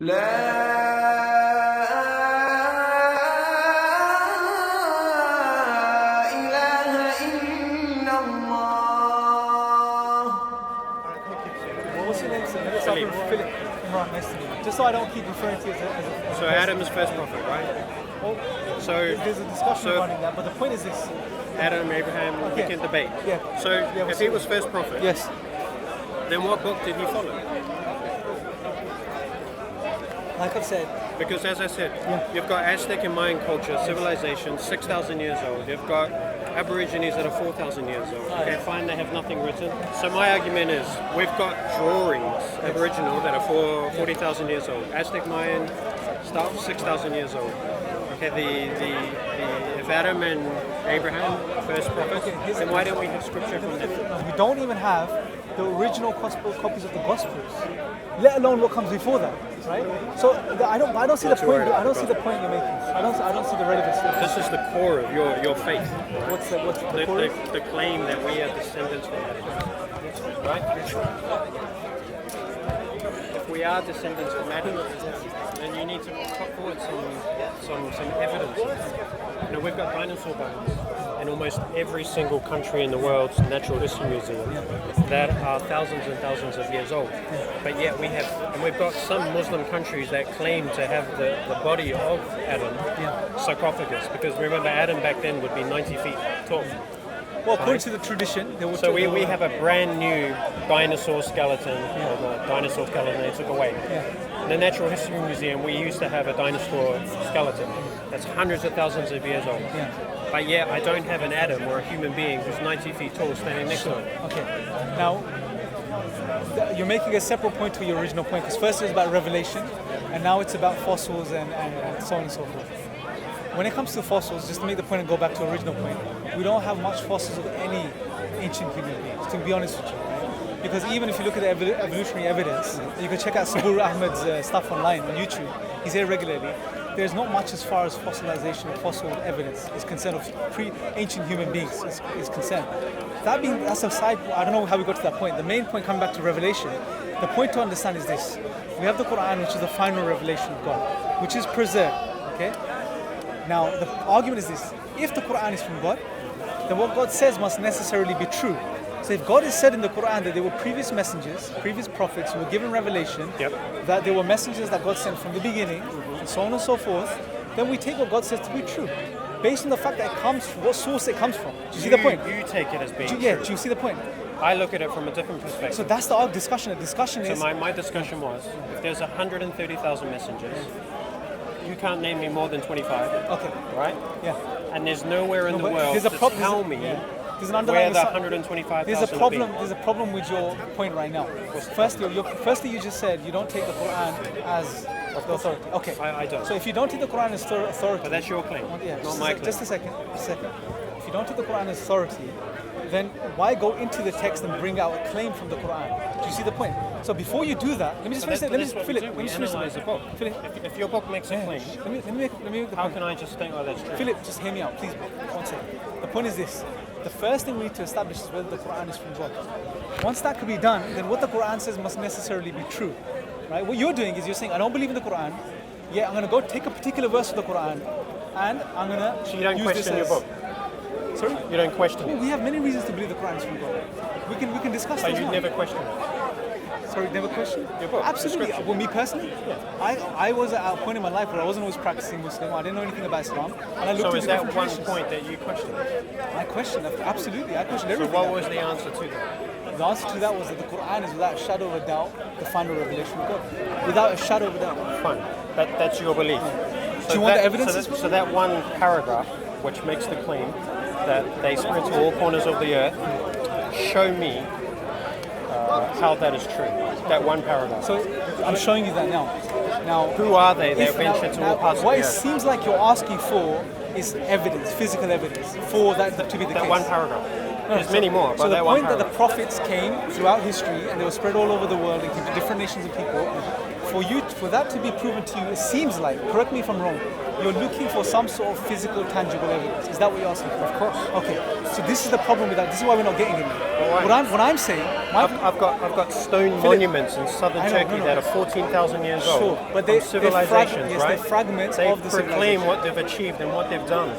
What's your name, sir? Let's start with Philip. Imran, nice to meet you. Just so I don't keep referring to you as a So Adam is first prophet, right? well, So there's a discussion regarding that, but the point is this. Adam, Abraham, we can debate. Yeah. So if he was first prophet, Yes. then what book did he follow? Like I've said, Because as I said, you've got Aztec and Mayan culture, civilization, 6,000 years old. You've got Aborigines that are 4,000 years old. Okay, fine, they have nothing written. So my argument is, we've got drawings, Aboriginal, that are 40,000 years old. Aztec, Mayan, stuff, 6,000 years old. Okay, if Adam and Abraham, first prophets, then why don't we have scripture from them? we don't even have the original gospel copies of the Gospels, let alone what comes before that, right? So I don't see the point. I don't see the point you're making. I don't see the relevance. This is the core of your faith. What's the core? The claim that we are descendants from Adam. Right? If we are descendants from Adam, then you need to put forward some evidence. You know, we've got dinosaur bones in almost every single country in the world's natural history museum that are thousands and thousands of years old. But yet we've got some Muslim countries that claim to have the body of Adam sarcophagus, because remember Adam back then would be 90 feet tall. Well, according to the tradition, so we have a brand new dinosaur skeleton, or the dinosaur skeleton they took away. In the Natural History Museum, we used to have a dinosaur skeleton that's hundreds of thousands of years old. But yet I don't have an Adam or a human being who's 90 feet tall standing next to him. Okay. Now, you're making a separate point to your original point, because first it was about revelation, and now it's about fossils and so on and so forth. When it comes to fossils, just to make the point and go back to the original point, we don't have much fossils of any ancient human beings, to be honest with you. Right? Because even if you look at the evolutionary evidence, you can check out Sabur Ahmed's stuff online on YouTube. He's here regularly. There's not much as far as fossilization or fossil evidence is concerned of pre-ancient human beings is concerned. That's a side. I don't know how we got to that point. The main point, coming back to revelation, the point to understand is this: we have the Qur'an, which is the final revelation of God, which is preserved. Okay. Now the argument is this: if the Qur'an is from God, then what God says must necessarily be true. So if God has said in the Qur'an that there were previous messengers, previous prophets who were given revelation, that there were messengers that God sent from the beginning, and so on and so forth, then we take what God says to be true, based on the fact that it comes from what source it comes from. Do you see the point? You take it as being true. Yeah, do you see the point? I look at it from a different perspective. So that's the discussion. The discussion is... So my discussion was, if there's 130,000 messengers, you can't name me more than 25. Okay. Right? Yeah. And there's nowhere in the world to tell me there's an where underlying the 125,000 There's a problem with your point right now. Firstly, you just said you don't take the Quran as the authority. Okay. I don't. So if you don't take the Quran as authority... But that's your claim, not my claim. Just a second. If you don't take the Quran as authority, then why go into the text and bring out a claim from the Quran? Do you see the point? So before you do that, let me just finish it. Let me just finish the book. If your book makes a claim, let me how can I just think, oh, that's true? Philip, just hear me out, please. One second. The point is this. The first thing we need to establish is whether the Quran is from God. Once that can be done, then what the Quran says must necessarily be true. Right? What you're doing is you're saying, I don't believe in the Quran, yet I'm going to go take a particular verse of the Quran, and I'm going to So you don't question your book? Sorry? You don't question it? We have many reasons to believe the Quran is from God. We can discuss So those you now. never question it? Sorry, never question? Your book? Absolutely. Well, me personally, I was at a point in my life where I wasn't always practicing Muslim. I didn't know anything about Islam. And I looked So is that one traditions. point that you questioned? I questioned, absolutely. I questioned everything. So what was the answer to that? The answer to that was that the Quran is without a shadow of a doubt the final revelation of God. Without a shadow of a doubt. Fine. That's your belief. Do you want the evidence? So that one paragraph, which makes the claim that they spread to all corners of the earth, show me how that is true. That one paragraph. So I'm showing you that now. Now, who are they that venture to all parts of the earth? What it seems like you're asking for is evidence, physical evidence, for that to be the case. That one paragraph. There's many more, but so that one point paragraph. that the prophets came throughout history and they were spread all over the world into different nations of people for that to be proven to you, it seems like, correct me if I'm wrong, you're looking for some sort of physical, tangible evidence. Is that what you're asking for? Of course. Okay. So this is the problem with that. This is why we're not getting it. Why? What I'm saying, I've got stone monuments in southern Turkey that are 14,000 years old. Sure, but they're civilizations, yes, right? they're fragments They of the proclaim civilization. what they've achieved and what they've done.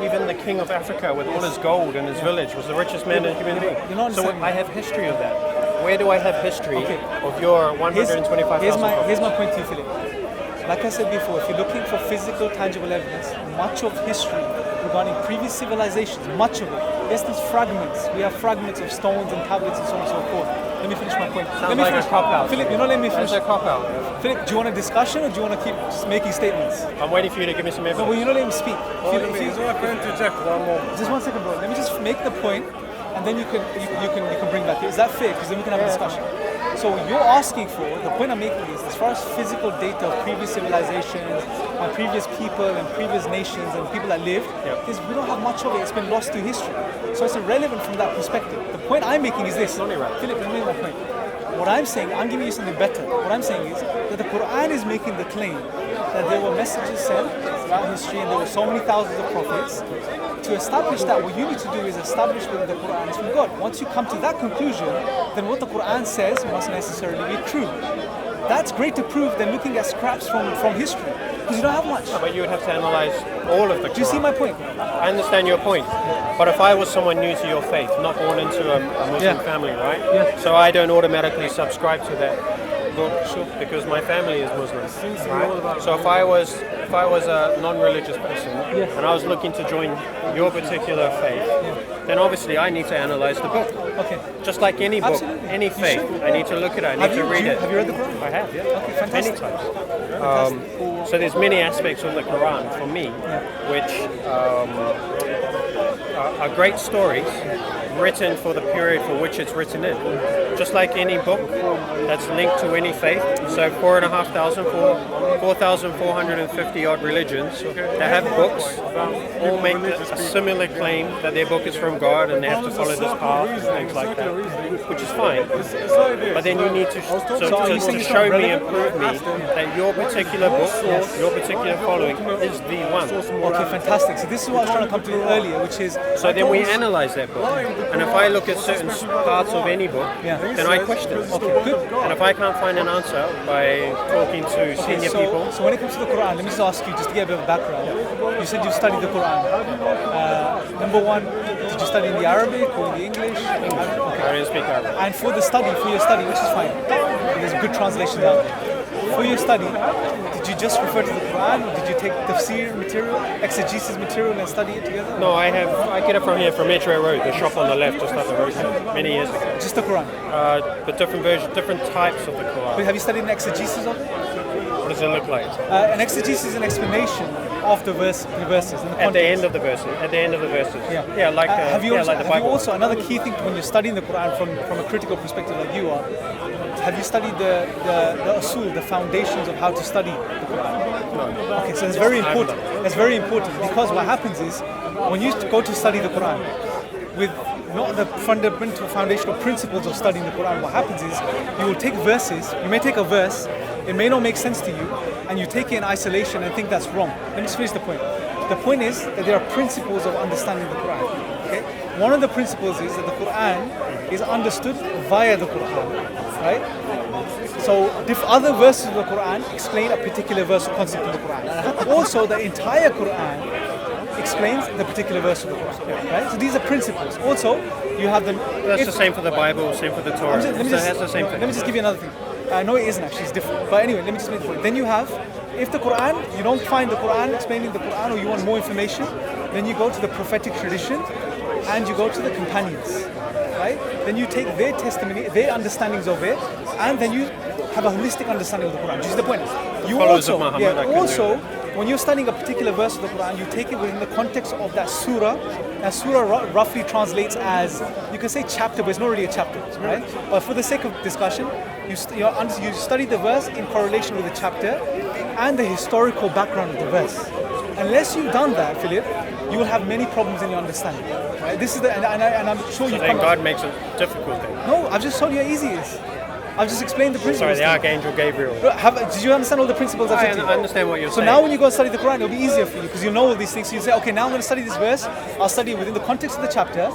Even the king of Africa, with all his gold and his village, was the richest man in human being. You're not So understanding. I have history of that. Where do I have history Okay. of your 125,000? Here's my point to you, Philip. Like I said before, if you're looking for physical, tangible evidence, much of history regarding previous civilizations, much of it, yes, there's fragments. We have fragments of stones and tablets and so on and so forth. Let me finish my point. Let me like finish. a cop-out. Philip, you're not letting me finish. That's a cop-out. Philip, do you want a discussion or do you want to keep just making statements? I'm waiting for you to give me some No, evidence. well, you're not letting me speak. Philip, He's not going to interject one more. just 1 second, bro. Let me just make the point, and then you can bring back. Is that fair? Because then we can have a discussion. So you're asking for, the point I'm making is, as far as physical data of previous civilizations and previous people and previous nations and people that lived, is we don't have much of it. It's been lost to history. So it's irrelevant from that perspective. The point I'm making is this. Philip, let me make my point. What I'm saying, I'm giving you something better. What I'm saying is that the Qur'an is making the claim that there were messages sent throughout history and there were so many thousands of prophets. To establish that, what you need to do is establish whether the Qur'an is from God. Once you come to that conclusion, then what the Qur'an says must necessarily be true. That's great to prove than looking at scraps from history, because you don't have much. But you would have to analyze all of the Quran. Do you see my point? I understand your point. But if I was someone new to your faith, not born into a Muslim family, right? Yeah. So I don't automatically subscribe to that book because my family is Muslim. Right? So if I was a non-religious person and I was looking to join your particular faith, then obviously I need to analyze the book. Okay. Just like any book, Absolutely. any You faith, should. I need to look at it. I need to read it. Have you read the Quran? I have, yeah. Okay, fantastic. Many times. So there's many aspects of the Quran for me, which are great stories written for the period for which it's written in. Just like any book that's linked to any faith. So 4,450 odd religions that have books all make a similar claim that their book is from God and they have to follow this path and things like that, which is fine. But then you need to show me and prove me that your particular book, your particular following is the one. Okay, fantastic. So this is what I was trying to come to earlier, which is... So then we analyze that book. And if I look at certain parts of any book, then I question it. Okay, good. And if I can't find an answer by talking to senior people, So when it comes to the Quran, let me just ask you, just to get a bit of background. You said you studied the Quran. Number one, did you study in the Arabic or in the English? I don't speak Arabic. And for your study, which is fine, there's good translations out there. For your study, did you just refer to the Quran, or did you take tafsir material, exegesis material, and study it together? No, I get it from here, from Metro Road, the shop on the left, just up the road here, many years ago. Just the Quran. But different versions, different types of the But Quran. have you studied an exegesis of it? What does it look like? An exegesis is an explanation of the verses. And the At the context. end of the verses. At the end of the verses. Yeah. Like have you also, like the have you Bible. also, another key thing when you're studying the Quran from a critical perspective like you are, have you studied the usul, the foundations of how to study the Quran? No. Okay, so it's very important. It's very important because what happens is when you go to study the Quran with not the fundamental foundational principles of studying the Quran, what happens is you will take verses, you may take a verse, it may not make sense to you, and you take it in isolation and think that's wrong. Let me just finish the point. The point is that there are principles of understanding the Quran. Okay? One of the principles is that the Quran is understood via the Quran, right? So other verses of the Quran explain a particular verse or concept of the Quran. Also, the entire Quran explains the particular verse of the Quran, right? So these are principles. Also, you have the... That's the same for the Bible, same for the Torah. So that's the same thing. Let me just give you another thing. No, it isn't actually, it's different. But anyway, let me just make the point. Then you have, if the Quran, you don't find the Quran explaining the Quran or you want more information, then you go to the prophetic tradition and you go to the companions, right? Then you take their testimony, their understandings of it, and then you have a holistic understanding of the Quran. Which is the point. You Followers also, of Muhammad, when you're studying a particular verse of the Quran, you take it within the context of that surah. And surah roughly translates as, you can say chapter, but it's not really a chapter, right? But for the sake of discussion, you study the verse in correlation with the chapter and the historical background of the verse. Unless you've done that, Philip, you will have many problems in your understanding. Right? This is and I'm sure So then God makes it difficult then. No, I've just told you how easy it is. I've just explained the principles. Sorry, the Archangel Gabriel. Did you understand all the principles I've said to you? I understand what you're So saying. now when you go and study the Quran, it'll be easier for you because you'll know all these things. So you say, okay, now I'm going to study this verse. I'll study it within the context of the chapter,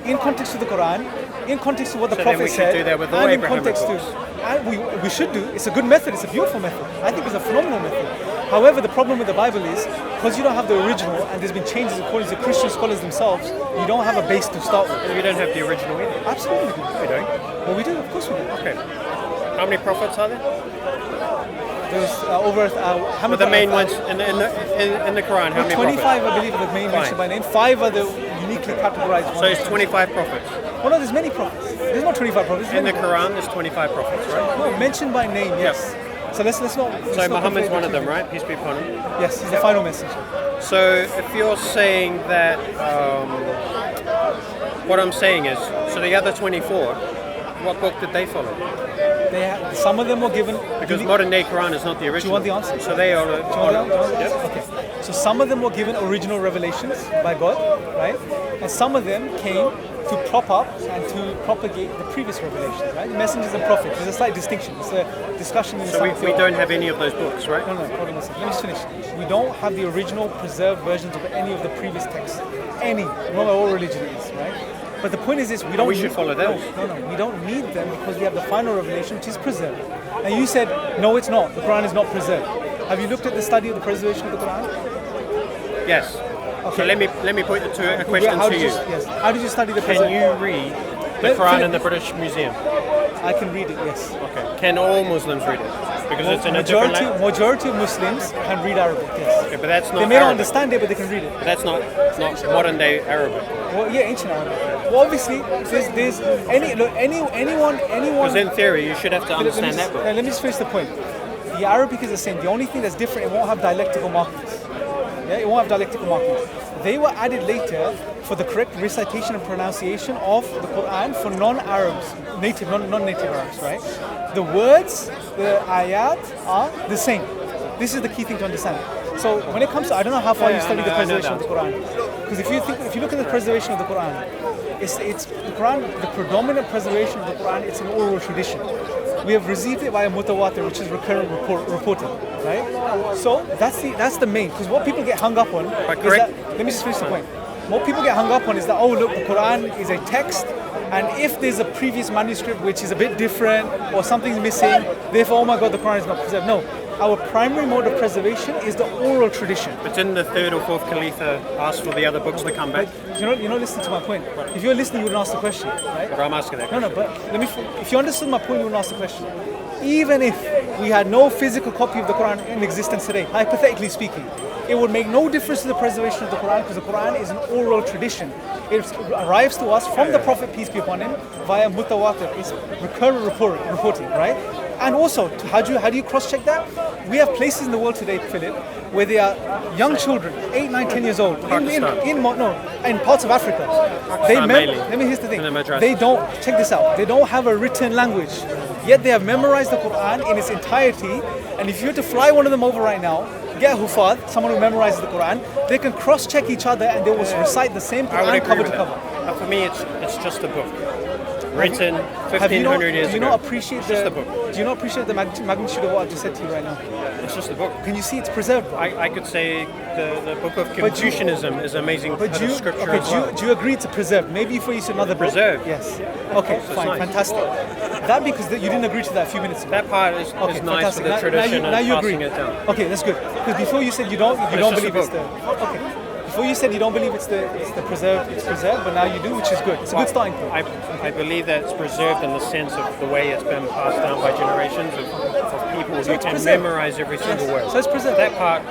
in context to the Quran, in context to what the So Prophet then we should said, do that with all and in Abrahamic context books. to. And we should do. It's a good method. It's a beautiful method. I think it's a phenomenal method. However, the problem with the Bible is because you don't have the original and there's been changes according to Christian scholars themselves, you don't have a base to start with. You don't have the original either. Absolutely, we do. We don't. Well, we do. Of course, we do. Okay. How many prophets are there? There's over how many? Well, the main ones in the Quran. How many 25, prophets? I believe, are the main Fine. mentioned by name. 5 are the uniquely categorized ones. So it's 25 prophets. Oh no, there's many prophets. There's not 25 prophets. In There's the many Quran, there's 25 prophets, right? No, mentioned by name, yes. So let's not. So Muhammad's one of them, right? Peace be upon him. Yes, he's the final messenger. So if you're saying that, what I'm saying is, so the other 24, what book did they follow? Some of them were given. Because modern day Quran is not the original. Do you want the answer? So they are. Do you want the answer? Yep. Okay. So some of them were given original revelations by God, right? And some of them came to prop up and to propagate the previous revelations, right? Messengers and prophets. There's a slight distinction. It's a discussion in So we Islamic don't have any of those books, right? No, hold on a second. Let me just finish. We don't have the original preserved versions of any of the previous texts. Any, no matter what religion it is, right? But the point is this, we don't we should follow those. No, we don't need them because we have the final revelation which is preserved. And you said, no, it's not. The Quran is not preserved. Have you looked at the study of the preservation of the Quran? Yes. Okay. So let me put it to a question How to did you. Yes. How did you study the Can preservation? you read the Quran in the British Museum? I can read it, yes. Okay. Can all Muslims read it? Because it's in a different language. Majority of Muslims can read Arabic, yes. Okay, but that's not They may not Arabic. understand it, but they can read it. But that's not modern day Arabic. Well, yeah, ancient Arabic. Well, obviously, there's anyone. Because in theory, you should have to understand that book. Let me just finish the point. The Arabic is the same. The only thing that's different, it won't have dialectical markings. Yeah, it won't have dialectical markings. They were added later for the correct recitation and pronunciation of the Quran for non-Arabs, non-native Arabs, right? The words, the ayat are the same. This is the key thing to understand. So when it comes to, I don't know how far you study the preservation of the Quran, because if you look at the preservation of the Quran, it's the Quran, the predominant preservation of the Quran, it's an oral tradition. We have received it via mutawatir, which is recurrent reporting, right? So that's the main, because what people get hung up on is that, let me just finish the point. What people get hung up on is that, oh look, the Quran is a text, and if there's a previous manuscript which is a bit different or something's missing, therefore, oh my God, the Quran is not preserved. No, our primary mode of preservation is the oral tradition. But didn't the third or fourth Khalifa ask for the other books to come back? But you're not listening to my point. If you're listening, you wouldn't ask the question, right? But I'm asking that. No, but if you understood my point, you wouldn't ask the question. Even if we had no physical copy of the Quran in existence today, hypothetically speaking, it would make no difference to the preservation of the Quran because the Quran is an oral tradition. It arrives to us from the Prophet, peace be upon him, via mutawatir. It's recurrent reporting, right? And also, how do you cross-check that? We have places in the world today, Philip, where they are young children, 8, 9, 10 years old, in parts of Africa. Here's the thing. They don't, check this out, they don't have a written language, yet they have memorized the Quran in its entirety, and if you were to fly one of them over right now, get a hufad, someone who memorizes the Quran, they can cross-check each other and they will recite the same Quran cover to cover. But for me, it's just a book. Written 1,500 years ago. Do you not appreciate the book? Do you not appreciate the magnitude of what I just said to you right now? It's just a book. Can you see it's preserved? I could say the book of Confucianism is amazing scripture as well. Do you agree it's preserved? Maybe if we use another book. Preserved. Yes. Okay, fine, nice. fantastic. That because you didn't agree to that a few minutes ago. That part is nice fantastic. for the tradition now you and agree. passing it down. Okay, that's good. Because before you said you don't believe it's the. Okay. Before you said you don't believe it's preserved, but now you do, which is good. It's a good starting point. I believe that it's preserved in the sense of the way it's been passed down by generations of people who can memorize every single word. So it's preserved. That part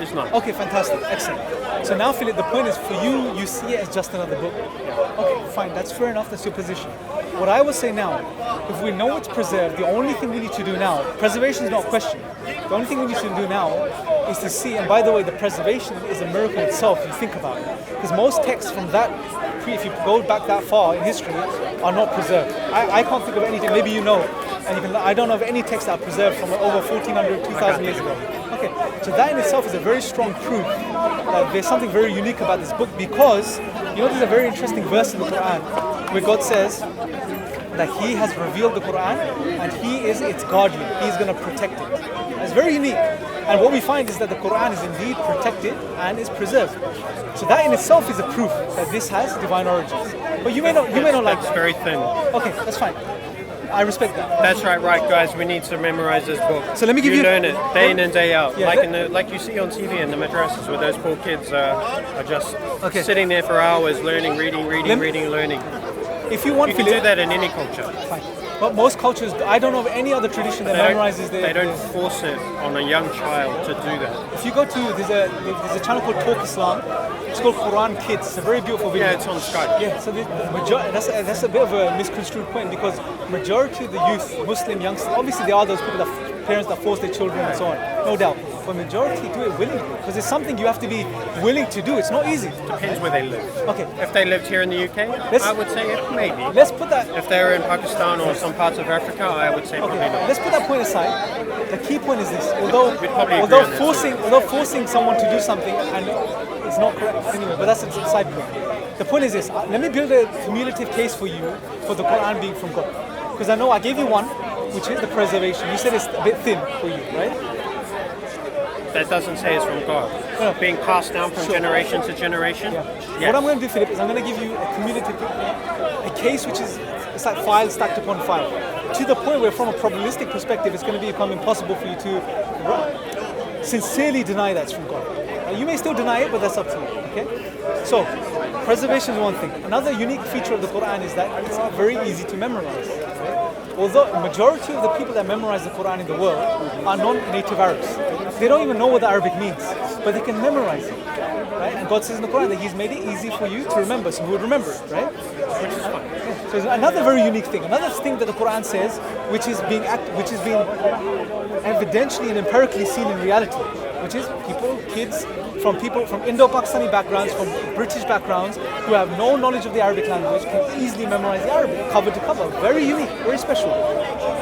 is nice. Okay, fantastic, excellent. So now, Philip, the point is for you see it as just another book. Okay, fine, that's fair enough, that's your position. What I will say now, if we know it's preserved, the only thing we need to do now, preservation is not a question. The only thing we need to do now is to see, and by the way, the preservation is a miracle itself, if you think about it. Because most texts from that, if you go back that far in history, are not preserved. I can't think of anything, maybe you know, and I don't know of any texts that are preserved from over 1,400, 2,000 years ago. Okay, so that in itself is a very strong proof that there's something very unique about this book because, there's a very interesting verse in the Quran where God says, that He has revealed the Qur'an and He is its guardian. He's going to protect it. It's very unique. And what we find is that the Qur'an is indeed protected and is preserved. So that in itself is a proof that this has divine origins. But you may not like It's that. very thin. Okay, that's fine. I respect that. That's right, guys. We need to memorize this book. So let me give you- learn it day in and day out, Yeah, like you see on TV in the madrasas, where those poor kids are just Okay. sitting there for hours, learning, reading, learning. If you want You can do Philip, that in any culture. fine. But most cultures, I don't know of any other tradition that memorizes They don't force it on a young child to do that. If you go to, there's a channel called Talk Islam. It's called Quran Kids. It's a very beautiful video. Yeah, it's on Skype. Yeah, so that's a bit of a misconstrued point because majority of the youth, Muslim youngsters, obviously there are those people parents that force their children and so on, no doubt. But majority do it willingly because it's something you have to be willing to do. It's not easy. Depends where they live. Okay, If they lived here in the UK, I would say maybe. let's put that. If they're in Pakistan or some parts of Africa, I would say probably Okay, not. let's put that point aside. The key point is this: although We'd probably agree on that. forcing someone to do something and it's not correct anyway, but that's a side point. The point is this: let me build a cumulative case for you for the Quran being from God, because I know I gave you one, which is the preservation. You said it's a bit thin for you, right? That doesn't say it's from God. No. Being passed down from generation to generation. Yes. What I'm going to do, Philip, is I'm going to give you a cumulative, a case which is it's like file stacked upon file, to the point where, from a probabilistic perspective, it's going to become impossible for you to sincerely deny that's from God. You may still deny it, but that's up to you. Okay. So, preservation is one thing. Another unique feature of the Quran is that it's very easy to memorize. Right? Although a majority of the people that memorize the Quran in the world are non-native Arabs. They don't even know what the Arabic means, but they can memorize it. Right? And God says in the Quran that He's made it easy for you to remember, so you would remember it, right? Which is fine. So it's another very unique thing. Another thing that the Quran says, which is being evidentially and empirically seen in reality, which is kids from Indo-Pakistani backgrounds, from British backgrounds, who have no knowledge of the Arabic language, can easily memorize the Arabic cover to cover. Very unique, very special.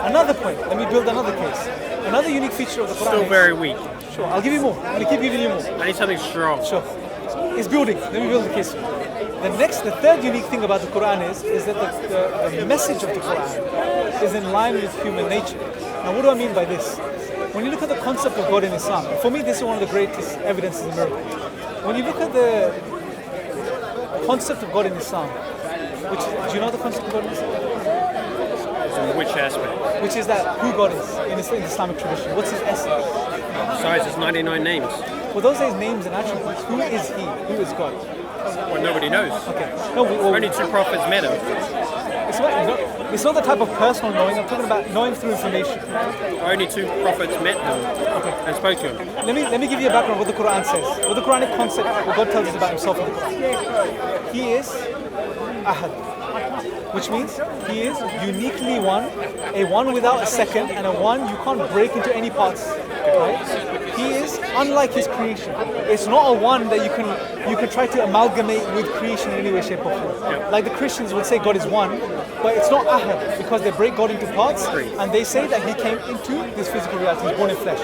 Another point, let me build another case. Another unique feature of the Quran Still very weak. Sure, I'll give you more. I'm going to keep giving you more. I need something strong. Sure. It's building. Let me build the case. The third unique thing about the Quran is that the message of the Quran is in line with human nature. Now, what do I mean by this? When you look at the concept of God in Islam, for me, this is one of the greatest evidences of miracle. When you look at the concept of God in Islam, do you know the concept of God in Islam? In which aspect? Which is that who God is in the Islamic tradition. What's His essence? Besides, there's 99 names. Well, those are His names and attributes. Who is He? Who is God? Well, nobody knows. Okay. No, Only two prophets met him. It's not the type of personal knowing. I'm talking about knowing through information. Only two prophets met him and spoke to him. Let me give you a background of what the Quran says. What the Quranic concept, what God tells us about Himself in the Quran. He is Ahad, which means He is uniquely one, a one without a second, and a one you can't break into any parts. Right? He is unlike His creation. It's not a one that you can try to amalgamate with creation in any way, shape, or form. Like the Christians would say God is one, but it's not Ahad because they break God into parts and they say that He came into this physical reality, He's born in flesh.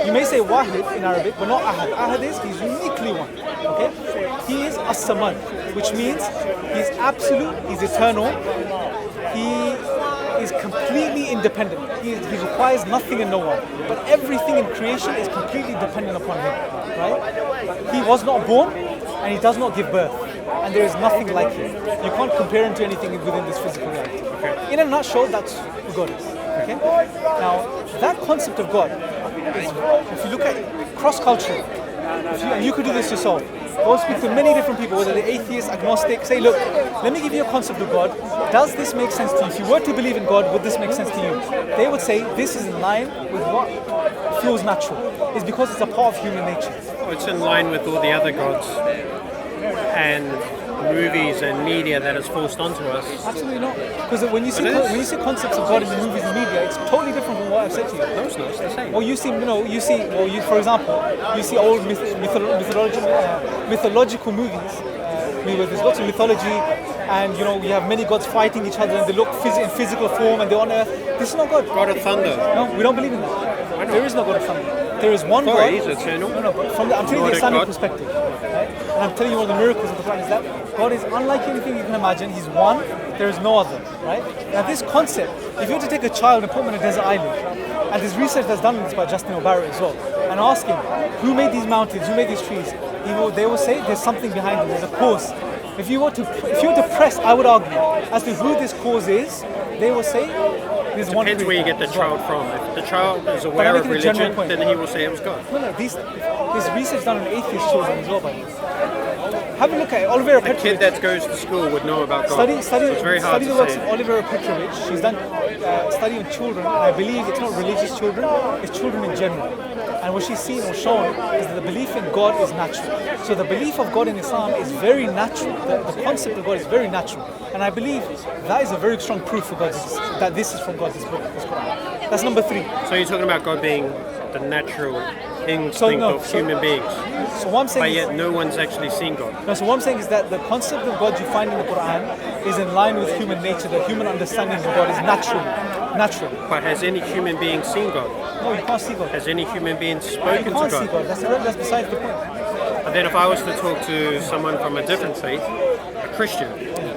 You may say Wahid in Arabic, but not Ahad. Ahad is He's uniquely one. Okay? He is As-Samad, which means He's absolute, He's eternal, He is completely independent. He requires nothing and no one. But everything in creation is completely dependent upon Him. Right? He was not born and He does not give birth. And there is nothing like Him. You can't compare Him to anything within this physical reality. Okay. In a nutshell, that's who God is. Okay? Now, that concept of God is, if you look at cross-culture, and you could do this yourself, go speak to many different people, whether they're atheists, agnostic, say, look, let me give you a concept of God. Does this make sense to you? If you were to believe in God, would this make sense to you? They would say, this is in line with what feels natural. It's because it's a part of human nature. It's in line with all the other gods and movies and media that is forced onto us. Absolutely not. Because when you see concepts of God in the movies and media, it's totally different from what I've said to you. No, it's not. It's the same. Well, for example, you see old mythological movies where there's lots of mythology, and you have many gods fighting each other, and they look in physical form, and they're on earth. This is not God. God of thunder. No, we don't believe in that. There is no God of thunder. There is one God. He's eternal. No, but I'm telling you Not the a Islamic God. perspective, right? And I'm telling you one of the miracles of the Quran is that God is unlike anything you can imagine. He's one. There is no other, right? Now this concept, if you were to take a child and put him on a desert island, and there's research that's done on this by Justin O'Barrett as well, and ask him who made these mountains, who made these trees, they will say there's something behind them. There's a cause. If you were to press, I would argue as to who this cause is, they will say there's one. Depends where you get the child from. If the child is aware of religion, then he will say it was God. No, there's research done on atheist children as well, by the way. Have a look at Olivera Petrovich. A kid that goes to school would know about God. Study it's very hard the to works say. of Olivera Petrovich. She's done study on children, and I believe it's not religious children, it's children in general. And what she's seen or shown is that the belief in God is natural. So the belief of God in Islam is very natural. The concept of God is very natural. And I believe that is a very strong proof for God that this is from God, this book, this Qur'an. That's number 3. So you're talking about God being the natural instinct of human beings. So what I'm saying but yet no one's actually seen God. No, so what I'm saying is that the concept of God you find in the Qur'an is in line with human nature. The human understanding of God is natural. But has any human being seen God? No, you can't see God. Has any human being spoken to God? God? See God. That's besides the point. But then if I was to talk to someone from a different faith, a Christian,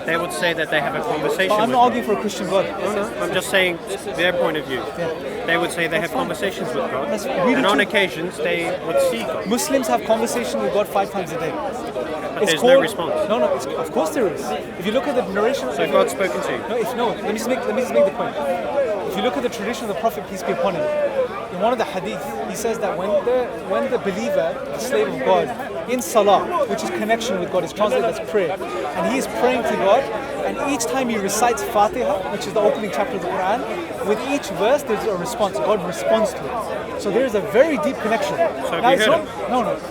they would say that they have a conversation but I'm with not arguing for a Christian God. No, I'm just saying their point of view. Yeah. They would say they have conversations with God. That's really and on true. occasions they would see God. Muslims have conversation with God 5 times a day. But there's no response. No, of course there is. If you look at the narration... So God's spoken to you? Let me just make the point. If you look at the tradition of the Prophet, peace be upon him, in one of the hadith, he says that when the believer, the slave of God, in salah, which is connection with God, is translated as prayer, and he is praying to God, and each time he recites Fatiha, which is the opening chapter of the Quran, with each verse there's a response. God responds to it. So there is a very deep connection. So now, it's not,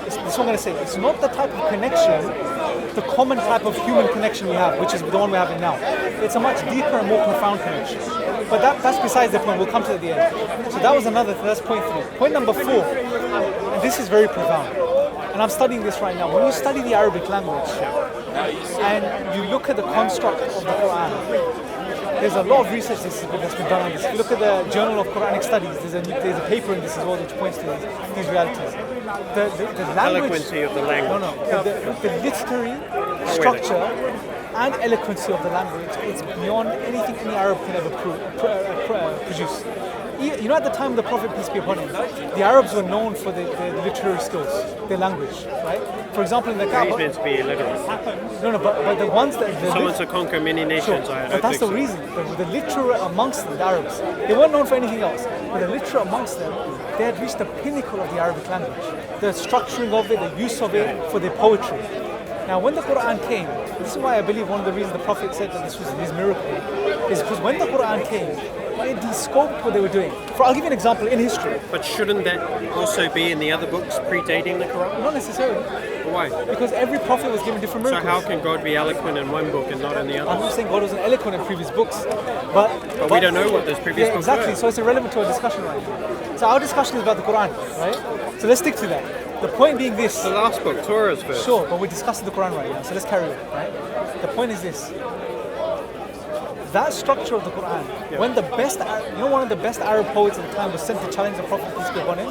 this is what I'm going to say. It's not the type of connection, the common type of human connection we have, which is the one we're having now. It's a much deeper and more profound connection. But that's besides the point. We'll come to it at the end. So that's point 3. Point number 4, and this is very profound. And I'm studying this right now. When you study the Arabic language and you look at the construct of the Quran, there's a lot of research that's been done on this. If you look at the Journal of Quranic Studies, there's a paper in this as well which points to these realities. The language, eloquency of the language. the literary structure and eloquency of the language, it's beyond anything any Arab can ever produce. You know, at the time of the Prophet, peace be upon him, the Arabs were known for their literary skills, their language, right? For example, in the Kaaba... He's meant to be illiterate. No, but the ones that... Someone to conquer many nations, sure, but that's the reason. The literate amongst them, the Arabs, they weren't known for anything else, but the literate amongst them, they had reached the pinnacle of the Arabic language. The structuring of it, the use of it for their poetry. Now, when the Qur'an came, this is why I believe one of the reasons the Prophet said that this was his miracle, is because when the Qur'an came, it descoped what they were doing. I'll give you an example in history. But shouldn't that also be in the other books predating the Quran? Not necessarily. Why? Because every prophet was given different miracles. So how can God be eloquent in one book and not in the other? I'm not saying God wasn't eloquent in previous books, but we don't know what those previous books exactly. were. So it's irrelevant to our discussion right now. So our discussion is about the Quran, right? So let's stick to that. The point being this. The last book, Torah's first. Sure, but we're discussing the Quran right now, so let's carry on, right? The point is this. That structure of the Quran, when the best, one of the best Arab poets at the time was sent to challenge the Prophet, peace be upon him,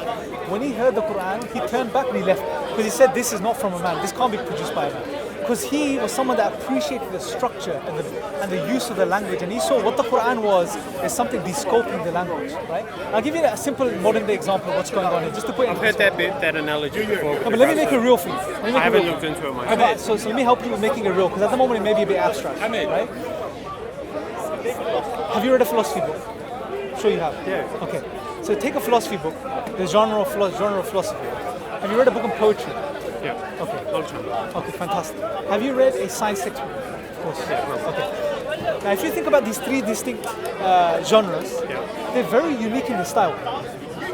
when he heard the Quran, he turned back and he left. Because he said, this is not from a man, this can't be produced by a man. Because he was someone that appreciated the structure and the use of the language, and he saw what the Quran was as something descoping the language, right? I'll give you a simple modern day example of what's going on here, just to put it in I've heard that analogy before. No, but let me make it real for you. I haven't looked into it myself. So let me help you with making it real, because at the moment it may be a bit abstract, right? Have you read a philosophy book? Sure you have. Yeah. Okay. So take a philosophy book, the genre of philosophy. Have you read a book on poetry? Yeah. Okay. Long time. Okay, fantastic. Have you read a science textbook? Of course. Yeah. Okay. Now, if you think about these 3 distinct genres, they're very unique in the style,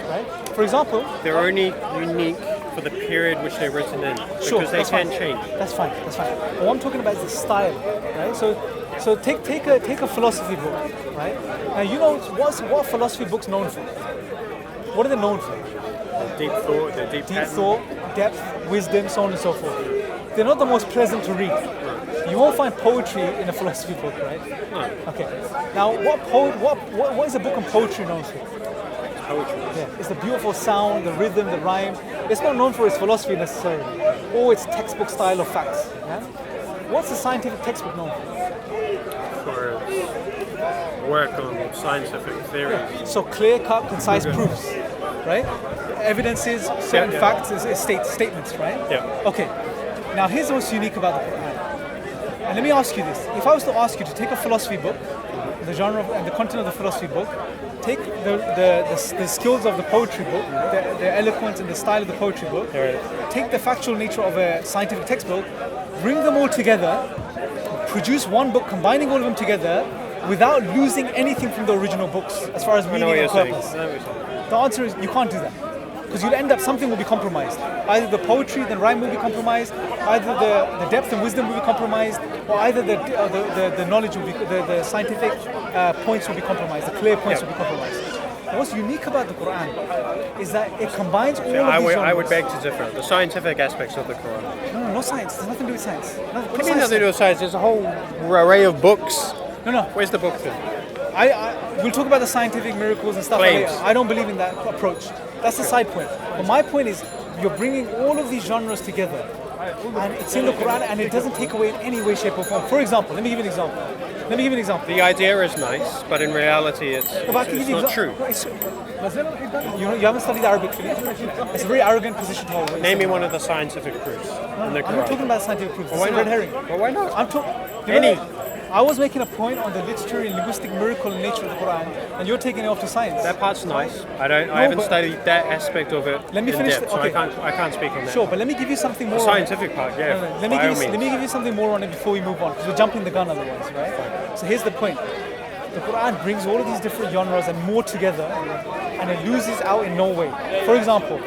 right? For example, they're only unique for the period which they're written in, because they can change. That's fine. But what I'm talking about is the style, right? So take a philosophy book, right? Now you know what philosophy books known for? What are they known for? Deep thought, they're deep thought, depth, wisdom, so on and so forth. They're not the most pleasant to read. You won't find poetry in a philosophy book, right? No. Okay. Now what is a book on poetry known for? poetry. Yeah, it's the beautiful sound, the rhythm, the rhyme. It's not known for its philosophy necessarily, or its textbook style of facts. Yeah? What's the scientific textbook known for? For work on scientific theories. So clear-cut, concise proofs, right? Evidences, certain facts, is statements, right? Yeah. Okay. Now here's what's unique about the Qur'an. And let me ask you this. If I was to ask you to take a philosophy book, the genre and the content of the philosophy book, take the skills of the poetry book, the eloquence and the style of the poetry book, take the factual nature of a scientific textbook, bring them all together, produce one book combining all of them together without losing anything from the original books as far as meaning and purpose. The answer is you can't do that. Because you'll end up, something will be compromised. Either the poetry, then rhyme will be compromised, either the depth and wisdom will be compromised, or either the knowledge will be, the scientific points will be compromised, the clear points will be compromised. And what's unique about the Qur'an is that it combines all of these genres. I would beg to differ. The scientific aspects of the Qur'an. No science. There's nothing to do with science. What do you mean nothing to do with science? There's a whole array of books. No. Where's the book then? We'll talk about the scientific miracles and stuff later. I don't believe in that approach. That's the side point. But my point is, you're bringing all of these genres together, and it's in the Quran, and it doesn't take away in any way, shape, or form. For example, let me give you an example. The idea is nice, but in reality, it's not true. You haven't studied Arabic, Philip. It's a very arrogant position to hold. Name me one of the scientific proofs in the Quran. I'm not talking about scientific proofs. Well, why not? Red herring. Well, why not? I'm talking. I was making a point on the literary and linguistic miracle nature of the Quran, and you're taking it off to science. That part's nice. I haven't studied that aspect of it. Let me finish. Depth, so I can't speak on that. Sure, but let me give you something more. The scientific part, yeah. No. Let me give you something more on it before we move on, because we're jumping the gun otherwise, right? Fine. So here's the point. The Quran brings all of these different genres and more together, and it loses out in no way. For example,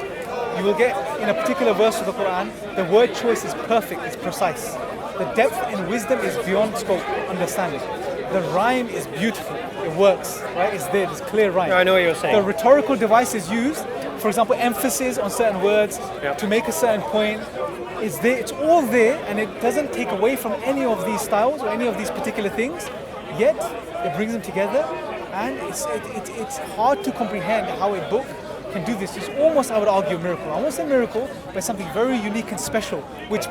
you will get in a particular verse of the Quran, the word choice is perfect, it's precise. The depth and wisdom is beyond scope, understanding. The rhyme is beautiful, it works, right? It's there, it's clear rhyme. No, I know what you're saying. The rhetorical devices used, for example, emphasis on certain words to make a certain point, is there, it's all there, and it doesn't take away from any of these styles or any of these particular things, yet it brings them together, and it's hard to comprehend how a book can do this. It's almost, I would argue, a miracle. I won't say miracle, but something very unique and special, which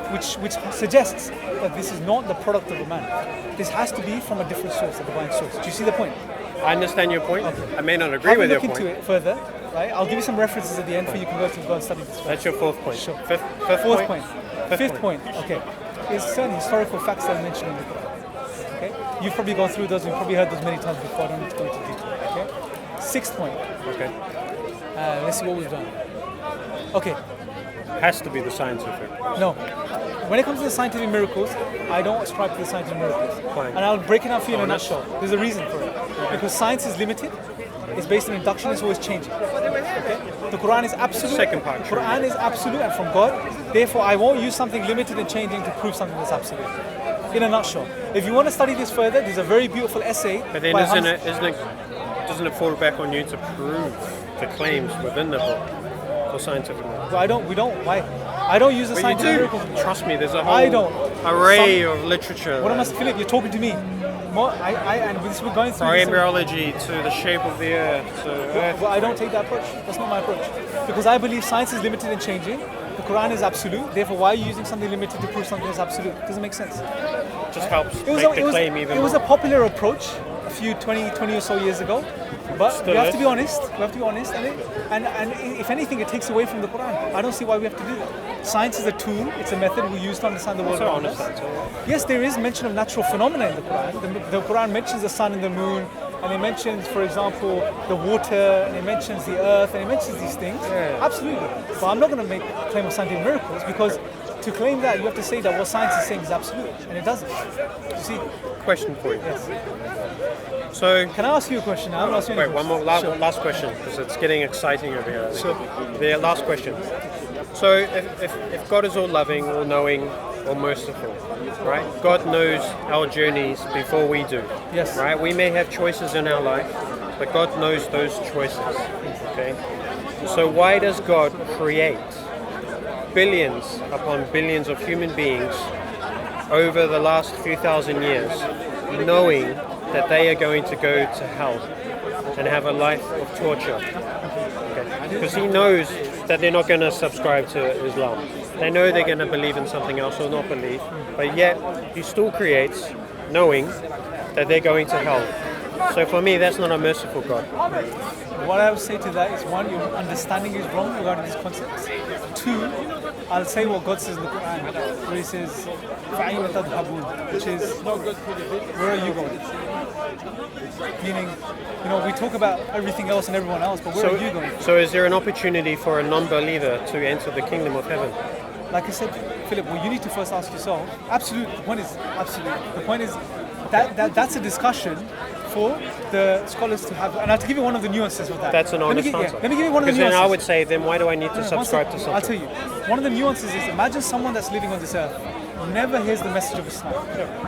suggests that this is not the product of a man. This has to be from a different source, a divine source. Do you see the point? I understand your point. Okay. I may not agree with your point. Look into it further, right? I'll give you some references at the end for you can go and study this. That's your fourth point. Sure. Fourth point. Fifth point. Okay. There's certain historical facts that are mentioned in the Quran. Okay. You've probably gone through those. You've probably heard those many times before. I don't need to go into detail. Okay. Sixth point. Okay. Let's see what we've done. Okay. Has to be the scientific. No. When it comes to the scientific miracles, I don't ascribe to the scientific miracles. Fine. And I'll break it down for you in a nutshell. There's a reason for it. Because science is limited, it's based on induction, it's always changing. Okay? The Quran is absolute. Second part. The Quran is absolute and from God. Therefore, I won't use something limited and changing to prove something that's absolute. In a nutshell. If you want to study this further, there's a very beautiful essay. But then doesn't it fall back on you to prove the claims within the book for scientific miracles? Well, why? I don't use the scientific miracles. Trust me, there's a whole array of literature. What am I, Philip? You're talking to me. And we're going through. From embryology to the shape of the earth. Well, I don't take that approach. That's not my approach. Because I believe science is limited and changing. The Quran is absolute. Therefore, why are you using something limited to prove something that's absolute? It doesn't make sense. It just helps make the claim even more. It was a popular approach a few 20 or so years ago. But we have to be honest. And if anything, it takes away from the Quran. I don't see why we have to do that. Science is a tool. It's a method we use to understand the world around us. Yes, there is mention of natural phenomena in the Quran. The Quran mentions the sun and the moon, and it mentions, for example, the water, and it mentions the earth, and it mentions these things. Yeah. Absolutely. But I'm not going to make a claim of scientific miracles, because to claim that, you have to say that what science is saying is absolute, and it doesn't. You see? Question for you. Yes. So, can I ask you a question now? Wait, one more last question, because it's getting exciting over here. Sure. The last question. So, if God is all loving, all knowing, all merciful, right? God knows our journeys before we do. Yes. Right? We may have choices in our life, but God knows those choices. Okay. So why does God create billions upon billions of human beings over the last few thousand years, knowing that they are going to go to hell and have a life of torture? because he knows that they're not going to subscribe to Islam. They know they're going to believe in something else or not believe, but yet he still creates, knowing that they're going to hell. So for me, that's not a merciful God. What I would say to that is, one, your understanding is wrong regarding these concepts. Two, I'll say what God says in the Qur'an, where He says, فَأَيْنَ تَذْهَبُونَ, which is, where are you going? Meaning, we talk about everything else and everyone else, but where are you going? So is there an opportunity for a non-believer to enter the kingdom of heaven? Like I said, Philip, well, you need to first ask yourself. Absolutely. The point is, absolutely. The point is that's a discussion for the scholars to have. And I'll give you one of the nuances of that. That's an honest answer. Let me give you one of the nuances. Because then I would say, then why do I need to subscribe to something? I'll tell you. One of the nuances is, imagine someone that's living on this earth, never hears the message of Islam,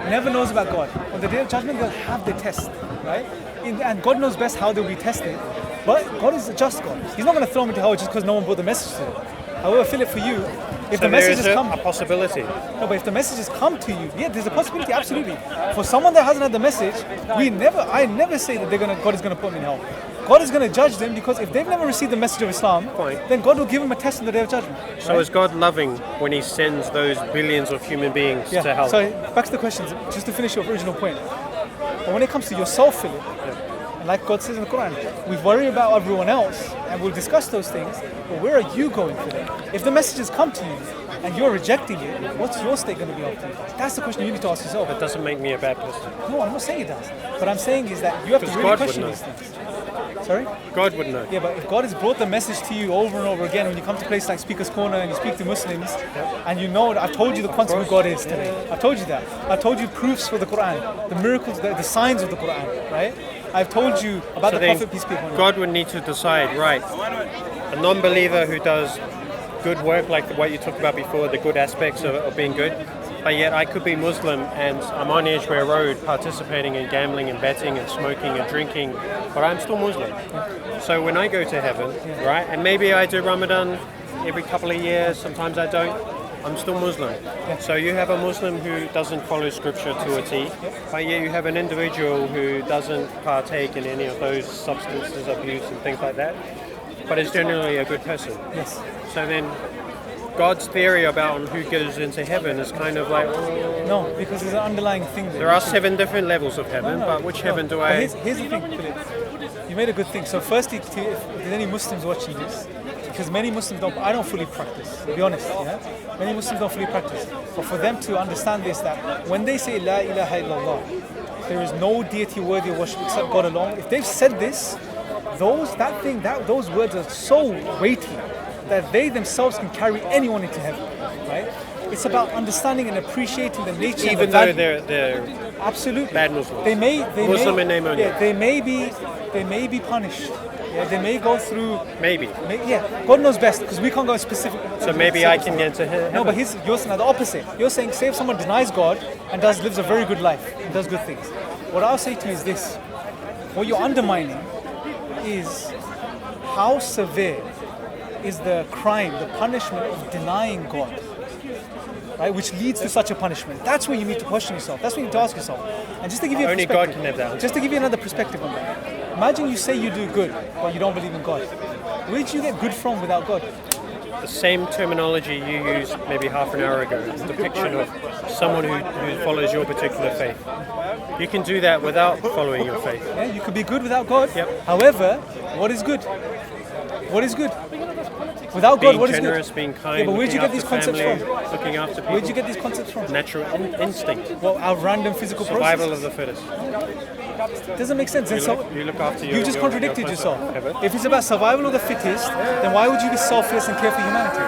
never knows about God. On the Day of Judgment, they'll have their test, right? And God knows best how they'll be tested. But God is a just God. He's not going to throw them into hell just because no one brought the message to them. However, Philip, for you, if the messages come, a possibility. No, but if the messages come to you, yeah, there's a possibility, absolutely. For someone that hasn't had the message, I never say that God is going to put them in hell. God is going to judge them, because if they've never received the message of Islam, then God will give them a test on the Day of Judgment. Right? So is God loving when He sends those billions of human beings to hell? So back to the questions, just to finish your original point. But when it comes to yourself, Philip, and like God says in the Qur'an, we worry about everyone else, and we'll discuss those things, but where are you going, Philip? If the messages come to you, and you're rejecting it, what's your state going to be after you? That's the question you need to ask yourself. That doesn't make me a bad person. No, I'm not saying it does. What I'm saying is that you have to really God question would these things. Sorry? God would know. Yeah, but if God has brought the message to you over and over again, when you come to places like Speaker's Corner and you speak to Muslims, and you know, I've told you the concept of who God is today. I've told you that. I've told you proofs for the Qur'an, the miracles, the signs of the Qur'an, right? I've told you about the Prophet, peace be upon him. God would need to decide, right, a non-believer who does good work, like what you talked about before, the good aspects of being good, but yet I could be Muslim and I'm on Edgware Road participating in gambling and betting and smoking and drinking, but I'm still Muslim. So when I go to heaven, right, and maybe I do Ramadan every couple of years, sometimes I don't, I'm still Muslim. So you have a Muslim who doesn't follow scripture to a T, but yet you have an individual who doesn't partake in any of those substances, abuse and things like that, but is generally a good person. Yes. So then God's theory about who goes into heaven is kind of like... No, because there's an underlying thing there. There are 7 different levels of heaven, but which heaven do I... Here's the thing, Philip. You made a good thing. So firstly, if there's any Muslims watching this, because many Muslims I don't fully practice, to be honest. Yeah? Many Muslims don't fully practice. But for them to understand this, that when they say La ilaha illallah, there is no deity worthy of worship except God alone. If they've said this, those words are so weighty that they themselves can carry anyone into heaven, right? It's about understanding and appreciating the nature even and the value. though they're absolutely bad Muslims. They may Muslim in name only. Yeah, they may be punished. Yeah, they may go through. Maybe. Yeah, God knows best, because we can't go specific. So maybe I can get to heaven. No, but you're saying the opposite. You're saying, say if someone denies God and lives a very good life and does good things. What I'll say to you is this: what you're undermining is how severe is the crime, the punishment of denying God, right? Which leads to such a punishment. That's where you need to question yourself. That's what you need to ask yourself. And just to give you a Only perspective, God can have that. Just to give you another perspective on that. Imagine you say you do good, but you don't believe in God. Where did you get good from without God? The same terminology you used maybe half an hour ago, the depiction of someone who follows your particular faith. You can do that without following your faith. Yeah, you could be good without God. Yep. However, what is good? What is good? Without God, what is good? Being generous, being kind, but where'd you get these concepts family, from? Looking after people. Where'd you get these concepts from? Natural instinct. Well, our random physical Survival process. of the fittest. Doesn't make sense. You look after you just contradicted your yourself. Ever? If it's about survival of the fittest, then why would you be selfless and care for humanity?